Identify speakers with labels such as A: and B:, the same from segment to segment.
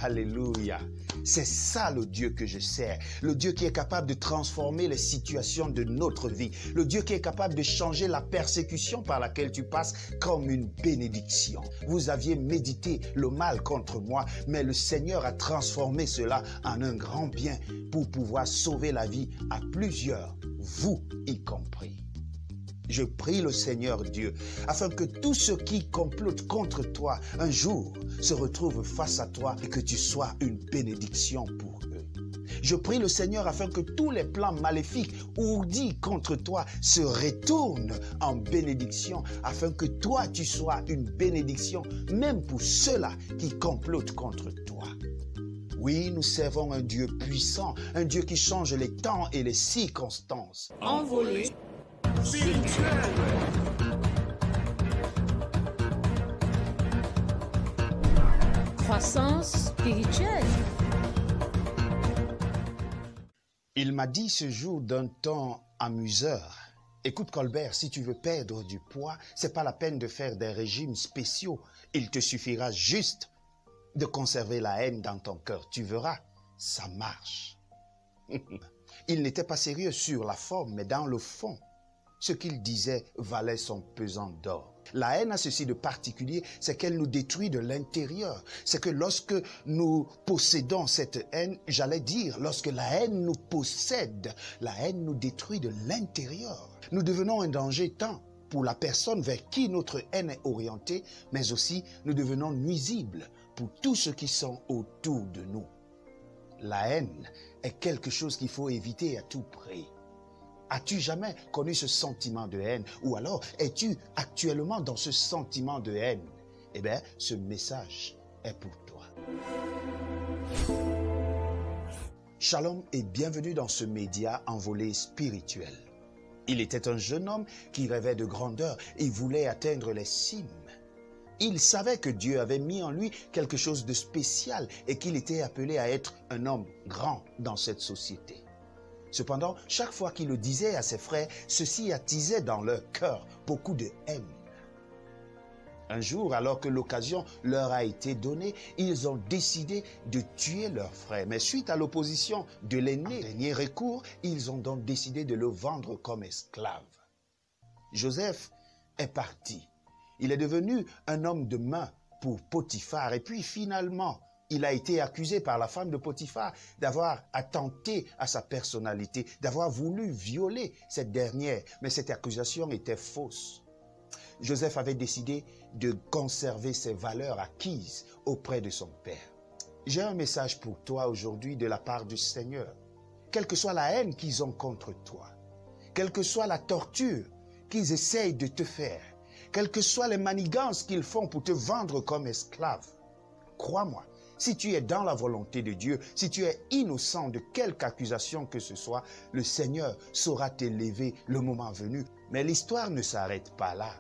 A: Alléluia. C'est ça le Dieu que je sers. Le Dieu qui est capable de transformer les situations de notre vie. Le Dieu qui est capable de changer la persécution par laquelle tu passes comme une bénédiction. Vous aviez médité le mal contre moi, mais le Seigneur a transformé cela en un grand bien pour pouvoir sauver la vie à plusieurs, vous y compris. Je prie le Seigneur Dieu, afin que tous ceux qui complotent contre toi un jour se retrouvent face à toi et que tu sois une bénédiction pour eux. Je prie le Seigneur afin que tous les plans maléfiques ourdis contre toi se retournent en bénédiction, afin que toi tu sois une bénédiction, même pour ceux-là qui complotent contre toi. Oui, nous servons un Dieu puissant, un Dieu qui change les temps et les circonstances.
B: Envolé spirituel.
C: Croissance spirituelle.
A: Il m'a dit ce jour d'un ton amuseur. Écoute Colbert, si tu veux perdre du poids, c'est pas la peine de faire des régimes spéciaux. Il te suffira juste de conserver la haine dans ton cœur. Tu verras, ça marche. Il n'était pas sérieux sur la forme, mais dans le fond. Ce qu'il disait valait son pesant d'or. La haine a ceci de particulier, c'est qu'elle nous détruit de l'intérieur. C'est que lorsque nous possédons cette haine, j'allais dire, lorsque la haine nous possède, la haine nous détruit de l'intérieur. Nous devenons un danger tant pour la personne vers qui notre haine est orientée, mais aussi nous devenons nuisibles pour tous ceux qui sont autour de nous. La haine est quelque chose qu'il faut éviter à tout prix. As-tu jamais connu ce sentiment de haine? Ou alors, es-tu actuellement dans ce sentiment de haine? Eh bien, ce message est pour toi. Shalom et bienvenue dans ce média envolé spirituel. Il était un jeune homme qui rêvait de grandeur et voulait atteindre les cimes. Il savait que Dieu avait mis en lui quelque chose de spécial et qu'il était appelé à être un homme grand dans cette société. Cependant, chaque fois qu'il le disait à ses frères, ceci attisait dans leur cœur beaucoup de haine. Un jour, alors que l'occasion leur a été donnée, ils ont décidé de tuer leur frère. Mais suite à l'opposition de l'aîné, dernier recours, ils ont donc décidé de le vendre comme esclave. Joseph est parti. Il est devenu un homme de main pour Potiphar. Et puis finalement, il a été accusé par la femme de Potiphar d'avoir attenté à sa personnalité, d'avoir voulu violer cette dernière. Mais cette accusation était fausse. Joseph avait décidé de conserver ses valeurs acquises auprès de son père. J'ai un message pour toi aujourd'hui de la part du Seigneur. Quelle que soit la haine qu'ils ont contre toi, quelle que soit la torture qu'ils essayent de te faire, quelles que soient les manigances qu'ils font pour te vendre comme esclave, crois-moi, si tu es dans la volonté de Dieu, si tu es innocent de quelque accusation que ce soit, le Seigneur saura t'élever le moment venu. Mais l'histoire ne s'arrête pas là.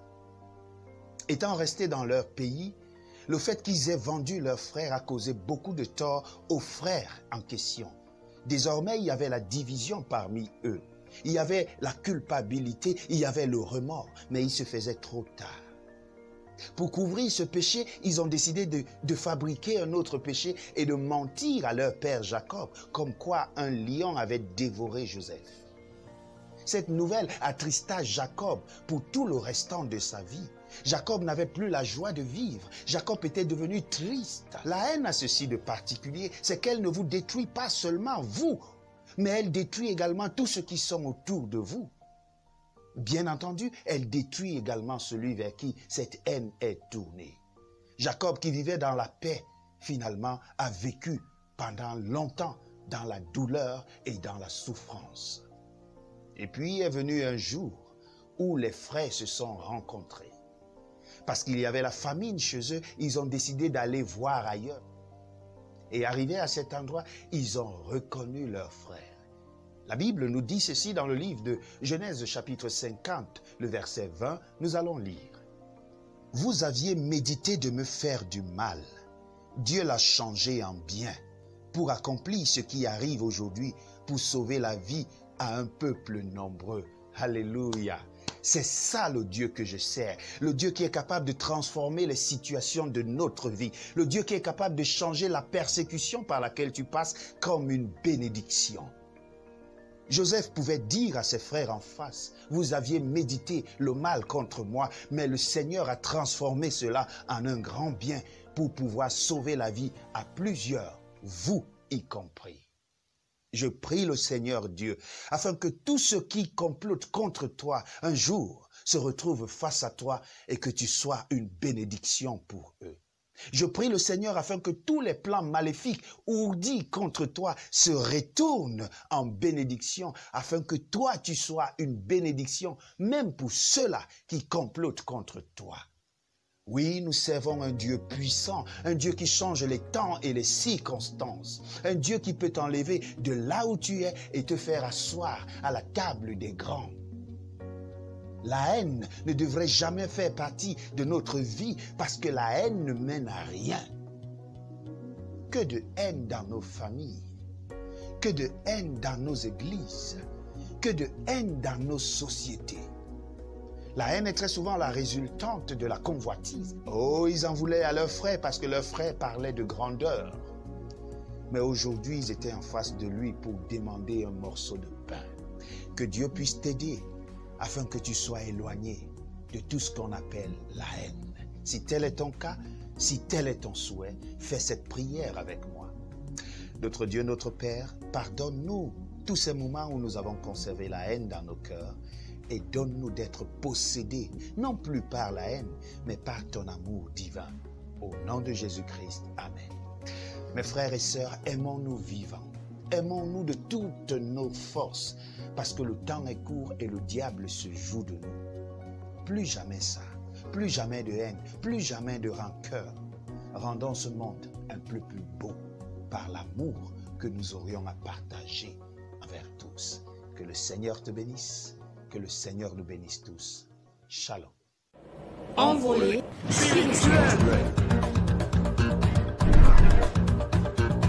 A: Étant restés dans leur pays, le fait qu'ils aient vendu leurs frères a causé beaucoup de tort aux frères en question. Désormais, il y avait la division parmi eux. Il y avait la culpabilité, il y avait le remords, mais il se faisait trop tard. Pour couvrir ce péché, ils ont décidé de fabriquer un autre péché et de mentir à leur père Jacob, comme quoi un lion avait dévoré Joseph. Cette nouvelle attrista Jacob pour tout le restant de sa vie. Jacob n'avait plus la joie de vivre. Jacob était devenu triste. La haine a ceci de particulier, c'est qu'elle ne vous détruit pas seulement vous, mais elle détruit également tous ceux qui sont autour de vous. Bien entendu, elle détruit également celui vers qui cette haine est tournée. Jacob, qui vivait dans la paix, finalement a vécu pendant longtemps dans la douleur et dans la souffrance. Et puis est venu un jour où les frères se sont rencontrés. Parce qu'il y avait la famine chez eux, ils ont décidé d'aller voir ailleurs. Et arrivés à cet endroit, ils ont reconnu leur frère. La Bible nous dit ceci dans le livre de Genèse chapitre 50, le verset 20, nous allons lire. « Vous aviez médité de me faire du mal. Dieu l'a changé en bien pour accomplir ce qui arrive aujourd'hui, pour sauver la vie à un peuple nombreux. » Alléluia. C'est ça le Dieu que je sers. Le Dieu qui est capable de transformer les situations de notre vie. Le Dieu qui est capable de changer la persécution par laquelle tu passes comme une bénédiction. Joseph pouvait dire à ses frères en face, vous aviez médité le mal contre moi, mais le Seigneur a transformé cela en un grand bien pour pouvoir sauver la vie à plusieurs, vous y compris. Je prie le Seigneur Dieu, afin que tous ceux qui complotent contre toi un jour se retrouvent face à toi et que tu sois une bénédiction pour eux. Je prie le Seigneur afin que tous les plans maléfiques ourdis contre toi se retournent en bénédiction, afin que toi tu sois une bénédiction, même pour ceux-là qui complotent contre toi. Oui, nous servons un Dieu puissant, un Dieu qui change les temps et les circonstances, un Dieu qui peut t'enlever de là où tu es et te faire asseoir à la table des grands. La haine ne devrait jamais faire partie de notre vie parce que la haine ne mène à rien. Que de haine dans nos familles, que de haine dans nos églises, que de haine dans nos sociétés. La haine est très souvent la résultante de la convoitise. Oh, ils en voulaient à leur frère parce que leur frère parlait de grandeur. Mais aujourd'hui, ils étaient en face de lui pour demander un morceau de pain. Que Dieu puisse t'aider afin que tu sois éloigné de tout ce qu'on appelle la haine. Si tel est ton cas, si tel est ton souhait, fais cette prière avec moi. Notre Dieu, notre Père, pardonne-nous tous ces moments où nous avons conservé la haine dans nos cœurs et donne-nous d'être possédés, non plus par la haine, mais par ton amour divin. Au nom de Jésus-Christ, Amen. Mes frères et sœurs, aimons-nous vivants. Aimons-nous de toutes nos forces, parce que le temps est court et le diable se joue de nous. Plus jamais ça, plus jamais de haine, plus jamais de rancœur. Rendons ce monde un peu plus beau par l'amour que nous aurions à partager envers tous. Que le Seigneur te bénisse, que le Seigneur nous bénisse tous. Shalom.
B: Envolée spirituelle.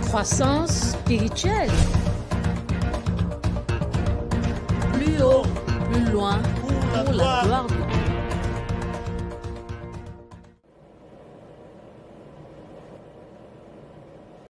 B: Croissance spirituelle. Plus haut, plus loin, pour la gloire de Dieu.